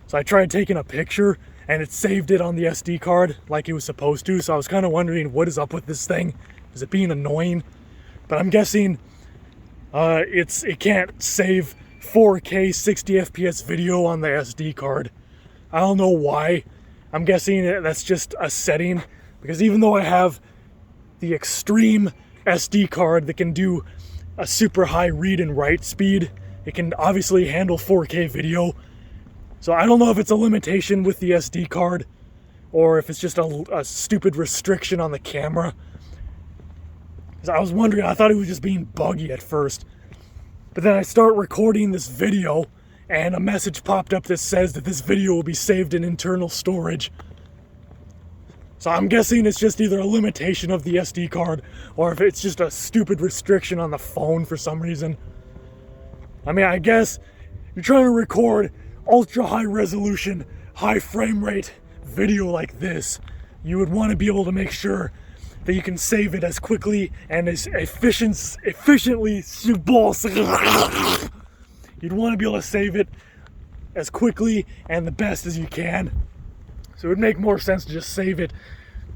So I tried taking a picture and it saved it on the SD card like it was supposed to. So I was kind of wondering what is up with this thing. Is it being annoying? But I'm guessing it can't save 4K 60 FPS video on the SD card. I don't know why. I'm guessing that's just a setting, because even though I have the extreme SD card that can do a super high read and write speed, it can obviously handle 4K video. So I don't know if it's a limitation with the SD card or if it's just a stupid restriction on the camera. Because I was wondering, I thought it was just being buggy at first. But then I start recording this video and a message popped up that says that this video will be saved in internal storage. So I'm guessing it's just either a limitation of the SD card or if it's just a stupid restriction on the phone for some reason. I mean, I guess you're trying to record ultra high resolution, high frame rate video like this, you would want to be able to make sure that you can save it as quickly and as efficiently. You'd want to be able to save it as quickly and the best as you can. So it would make more sense to just save it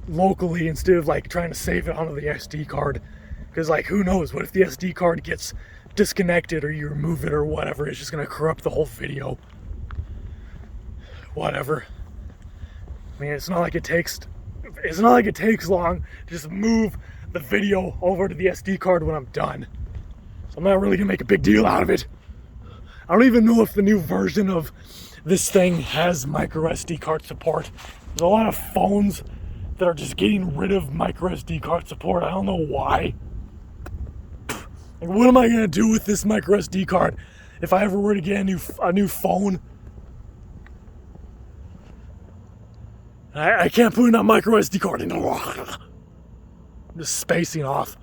locally instead of like trying to save it onto the SD card. Because like, who knows, what if the SD card gets disconnected or you remove it or whatever, it's just going to corrupt the whole video. Whatever. I mean, it's not like it takes long to just move the video over to the SD card when I'm done. So I'm not really gonna make a big deal out of it. I don't even know if the new version of this thing has micro SD card support. There's a lot of phones that are just getting rid of micro SD card support. I don't know why. Like, what am I gonna do with this micro SD card if I ever were to get a new phone? I can't put in a micro SD card in. I'm just spacing off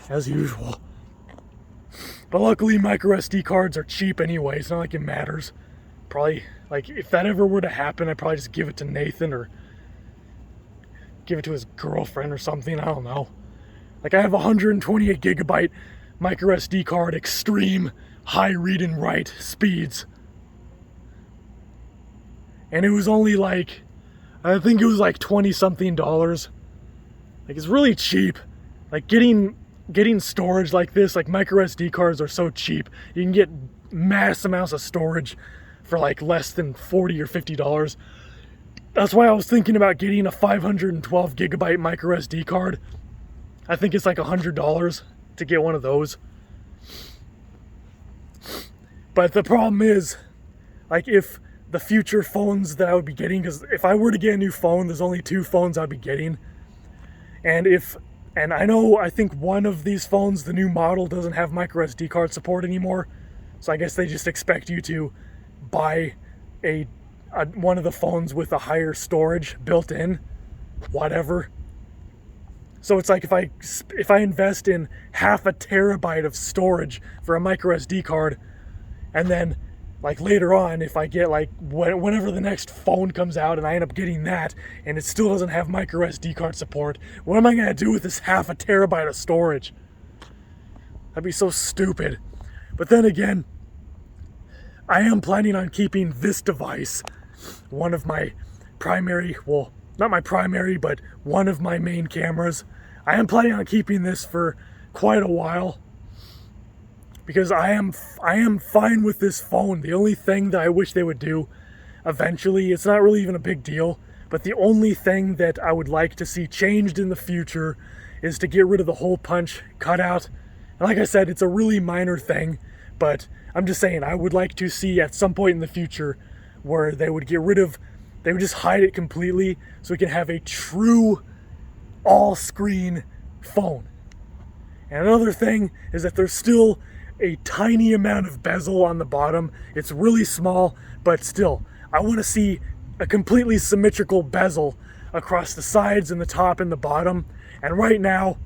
as usual. But luckily micro SD cards are cheap anyway. It's not like it matters. Probably, like, if that ever were to happen, I'd probably just give it to Nathan or give it to his girlfriend or something. I don't know. Like, I have a 128 gigabyte micro SD card, extreme high read and write speeds. And it was only like, I think it was like $20-something. Like, it's really cheap. Like, getting storage like this, like micro SD cards are so cheap. You can get mass amounts of storage for like less than $40 or $50. That's why I was thinking about getting a 512 gigabyte micro SD card. I think it's like $100 to get one of those. But the problem is, like, if the future phones that I would be getting, because if I were to get a new phone, there's only 2 phones I'd be getting. And I think one of these phones, the new model, doesn't have micro SD card support anymore. So I guess they just expect you to buy one of the phones with a higher storage built in, whatever. So it's like if I invest in half a terabyte of storage for a micro SD card, and then like later on, if I get like whenever the next phone comes out and I end up getting that and it still doesn't have micro SD card support, what am I gonna do with this half a terabyte of storage? That'd be so stupid. But then again, I am planning on keeping this device, one of my primary, well, not my primary, but one of my main cameras. I am planning on keeping this for quite a while, because I am fine with this phone. The only thing that I wish they would do eventually, it's not really even a big deal, but the only thing that I would like to see changed in the future is to get rid of the hole punch cutout. And like I said, it's a really minor thing, but I'm just saying, I would like to see at some point in the future where they would just hide it completely so we can have a true all-screen phone. And another thing is that there's still a tiny amount of bezel on the bottom. It's really small, but still, I want to see a completely symmetrical bezel across the sides and the top and the bottom. And right now,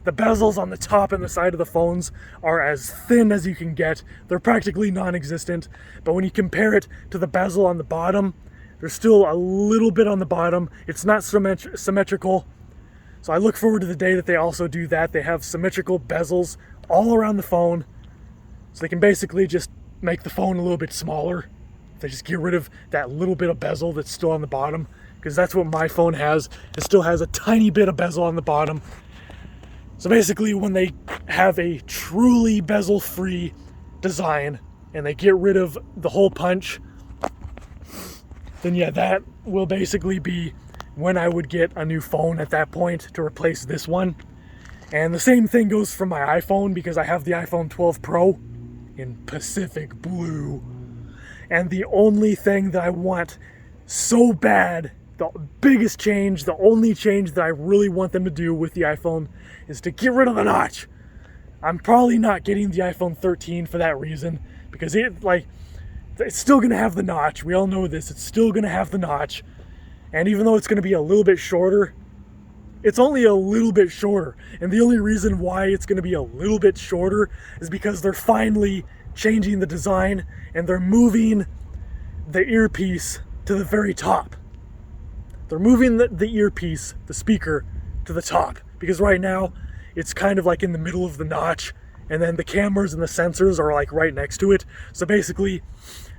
the bezels on the top and the side of the phones are as thin as you can get. They're practically non-existent, but when you compare it to the bezel on the bottom, there's still a little bit on the bottom. It's not symmetrical. So I look forward to the day that they also do that. They have symmetrical bezels all around the phone, so they can basically just make the phone a little bit smaller, They just get rid of that little bit of bezel that's still on the bottom, because that's what my phone has. It still has a tiny bit of bezel on the bottom. So basically, when they have a truly bezel-free design and they get rid of the hole punch, then yeah, that will basically be when I would get a new phone at that point to replace this one. And the same thing goes for my iPhone, because I have the iPhone 12 Pro in Pacific Blue. And the only thing that I want so bad, the biggest change, the only change that I really want them to do with the iPhone is to get rid of the notch. I'm probably not getting the iPhone 13 for that reason, because it's still going to have the notch. We all know this. It's still going to have the notch. And even though it's going to be a little bit shorter, it's only a little bit shorter. And the only reason why it's going to be a little bit shorter is because they're finally changing the design and they're moving the earpiece to the very top. They're moving the earpiece, the speaker, to the top. Because right now, it's kind of like in the middle of the notch, and then the cameras and the sensors are like right next to it. So basically,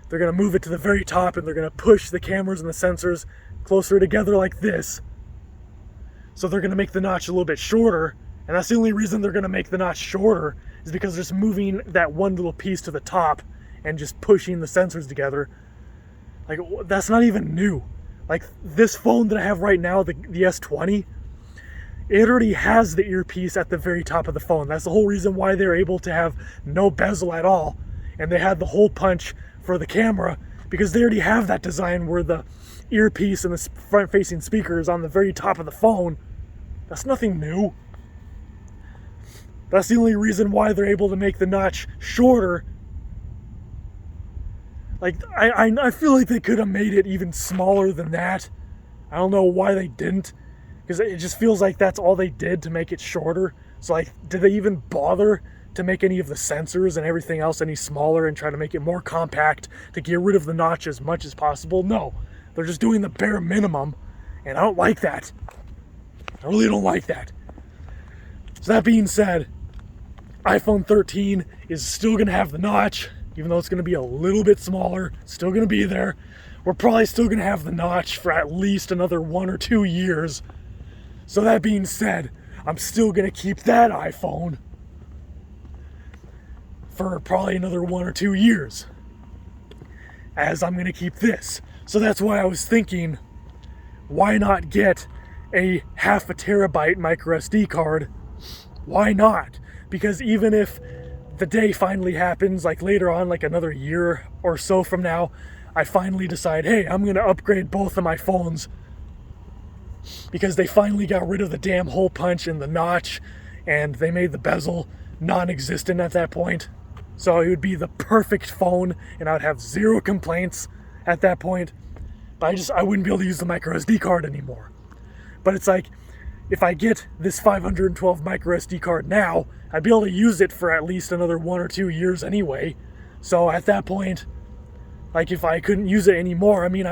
they're going to move it to the very top, and they're going to push the cameras and the sensors closer together like this. So they're going to make the notch a little bit shorter, and that's the only reason they're going to make the notch shorter, is because they're just moving that one little piece to the top and just pushing the sensors together. Like, that's not even new. Like, this phone that I have right now, the S20, it already has the earpiece at the very top of the phone. That's the whole reason why they're able to have no bezel at all, and they had the hole punch for the camera, because they already have that design where the earpiece and the front-facing speaker is on the very top of the phone. That's nothing new. That's the only reason why they're able to make the notch shorter. Like, I feel like they could have made it even smaller than that. I don't know why they didn't, because it just feels like that's all they did to make it shorter. So, like, did they even bother to make any of the sensors and everything else any smaller and try to make it more compact to get rid of the notch as much as possible? No. They're just doing the bare minimum, and I don't like that. I really don't like that. So that being said, iPhone 13 is still going to have the notch, even though it's going to be a little bit smaller. It's still going to be there. We're probably still going to have the notch for at least another 1 or 2 years. So that being said, I'm still going to keep that iPhone for probably another 1 or 2 years, as I'm going to keep this. So that's why I was thinking, why not get a 0.5 terabyte micro SD card? Why not? Because even if the day finally happens, like later on, like another year or so from now, I finally decide, hey, I'm going to upgrade both of my phones because they finally got rid of the damn hole punch and the notch, and they made the bezel non-existent at that point. So it would be the perfect phone, and I would have zero complaints at that point. But I wouldn't be able to use the micro SD card anymore. But it's like, if I get this 512 micro SD card now, I'd be able to use it for at least another 1 or 2 years anyway. So at that point, like, if I couldn't use it anymore, I mean,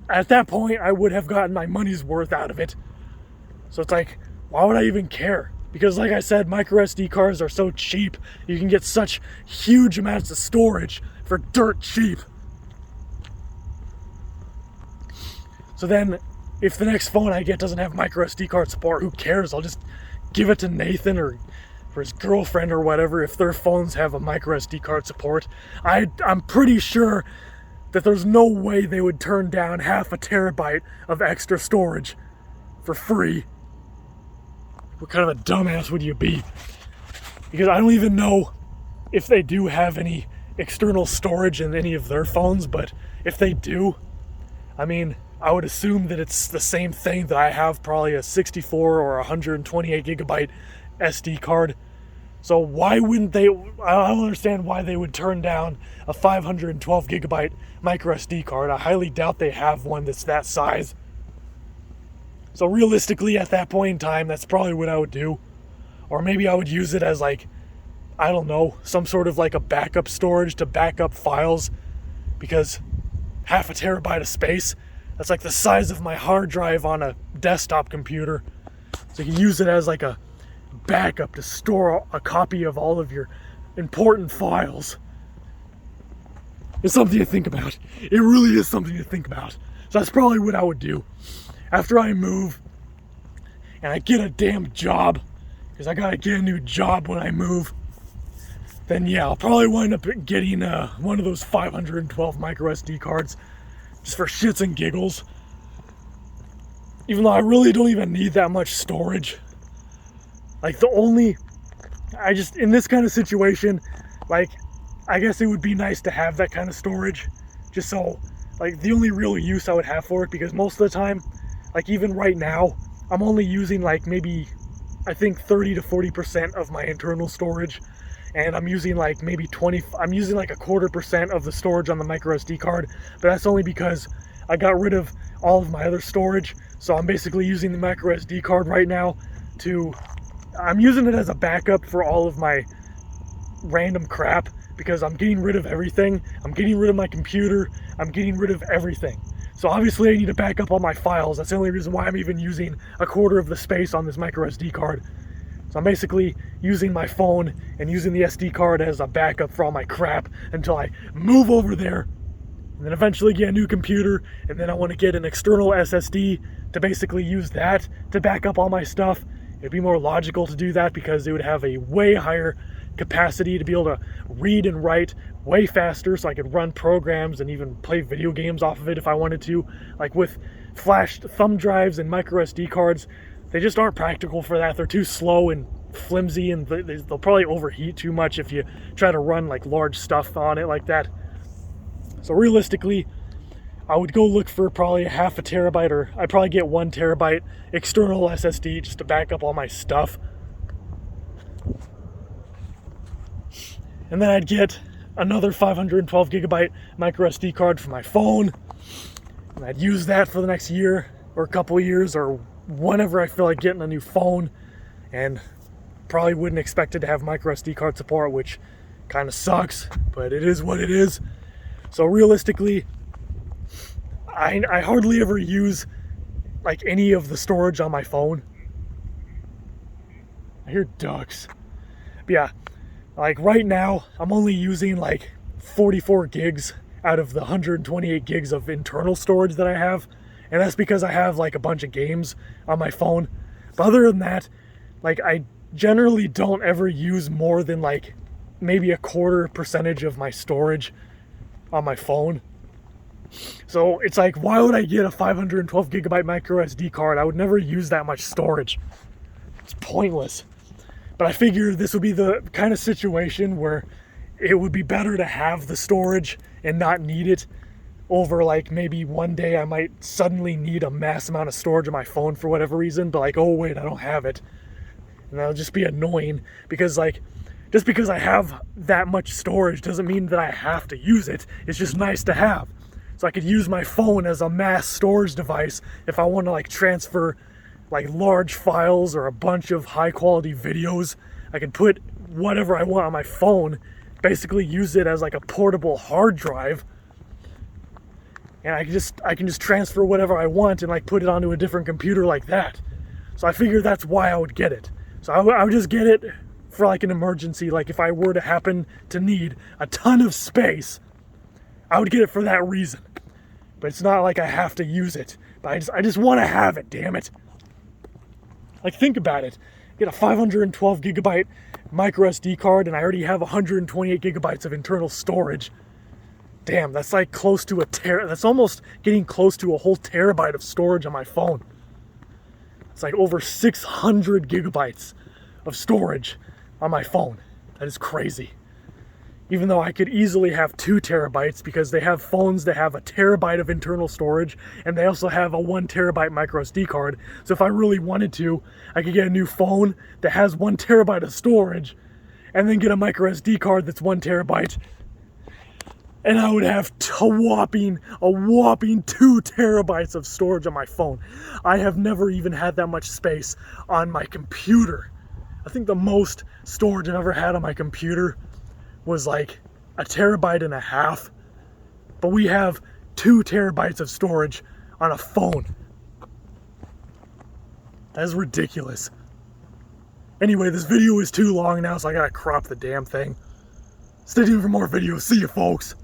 at that point, I would have gotten my money's worth out of it. So it's like, why would I even care? Because like I said, micro SD cards are so cheap. You can get such huge amounts of storage for dirt cheap. So then, if the next phone I get doesn't have micro SD card support, who cares? I'll just give it to Nathan or for his girlfriend or whatever if their phones have a micro SD card support. I'm pretty sure that there's no way they would turn down 0.5 terabyte of extra storage for free. What kind of a dumbass would you be? Because I don't even know if they do have any external storage in any of their phones, but if they do, I mean, I would assume that it's the same thing that I have, probably a 64 or 128 gigabyte SD card. So why wouldn't they? I don't understand why they would turn down a 512 gigabyte micro SD card. I highly doubt they have one that's that size. So realistically, at that point in time, that's probably what I would do. Or maybe I would use it as, like, I don't know, some sort of like a backup storage to back up files. Because 0.5 terabyte of space, that's like the size of my hard drive on a desktop computer. So you can use it as like a backup to store a copy of all of your important files. It's something to think about. It really is something to think about. So that's probably what I would do. After I move and I get a damn job, because I gotta get a new job when I move, then yeah, I'll probably wind up getting one of those 512 micro SD cards just for shits and giggles. Even though I really don't even need that much storage. Like in this kind of situation, like, I guess it would be nice to have that kind of storage, just so, like, the only real use I would have for it, because most of the time, like, even right now, I'm only using, like, maybe, I think 30 to 40% of my internal storage, and I'm using, like, maybe I'm using, like, a 1/4% of the storage on the micro SD card, but that's only because I got rid of all of my other storage, so I'm basically using the micro SD card right now I'm using it as a backup for all of my random crap, because I'm getting rid of everything. I'm getting rid of my computer. I'm getting rid of everything. So obviously I need to back up all my files. That's the only reason why I'm even using a 1/4 of the space on this micro SD card. So I'm basically using my phone and using the SD card as a backup for all my crap until I move over there, and then eventually get a new computer, and then I want to get an external SSD to basically use that to back up all my stuff. It'd be more logical to do that because it would have a way higher capacity to be able to read and write way faster, so I could run programs and even play video games off of it if I wanted to. Like with flash thumb drives and micro SD cards, they just aren't practical for that. They're too slow and flimsy, and they'll probably overheat too much if you try to run like large stuff on it like that. So realistically, I would go look for probably 1/2 terabyte, or I'd probably get 1 terabyte external SSD just to back up all my stuff. And then I'd get another 512 gigabyte micro SD card for my phone, and I'd use that for the next year or a couple years, or whenever I feel like getting a new phone, and probably wouldn't expect it to have micro SD card support, which kind of sucks, but it is what it is. So realistically, I hardly ever use like any of the storage on my phone. I hear ducks. But yeah, like right now, I'm only using like 44 gigs out of the 128 gigs of internal storage that I have. And that's because I have like a bunch of games on my phone. But other than that, like I generally don't ever use more than like maybe a 1/4% of my storage on my phone. So it's like, why would I get a 512 gigabyte micro SD card? I would never use that much storage. It's pointless. But I figured this would be the kind of situation where it would be better to have the storage and not need it, over like maybe one day I might suddenly need a mass amount of storage on my phone for whatever reason, but like, oh wait, I don't have it. And that'll just be annoying, because like, just because I have that much storage doesn't mean that I have to use it. It's just nice to have. So I could use my phone as a mass storage device if I want to like transfer like large files or a bunch of high quality videos. I can put whatever I want on my phone, basically use it as like a portable hard drive, and I can just transfer whatever I want and like put it onto a different computer like that. So I figured that's why I would get it. So I would just get it for like an emergency, like if I were to happen to need a ton of space, I would get it for that reason. But it's not like I have to use it, but I just want to have it, damn it. Like, think about it. Get a 512 gigabyte micro SD card, and I already have 128 gigabytes of internal storage. Damn, that's like close to that's almost getting close to a whole terabyte of storage on my phone. It's like over 600 gigabytes of storage on my phone. That is crazy. Even though I could easily have 2 terabytes, because they have phones that have a terabyte of internal storage, and they also have a 1 terabyte micro SD card. So if I really wanted to, I could get a new phone that has 1 terabyte of storage, and then get a micro SD card that's 1 terabyte. And I would have a whopping 2 terabytes of storage on my phone. I have never even had that much space on my computer. I think the most storage I've ever had on my computer was like 1.5 terabytes, but we have 2 terabytes of storage on a phone. That is ridiculous. Anyway, this video is too long now, so I gotta crop the damn thing. Stay tuned for more videos. See you, folks.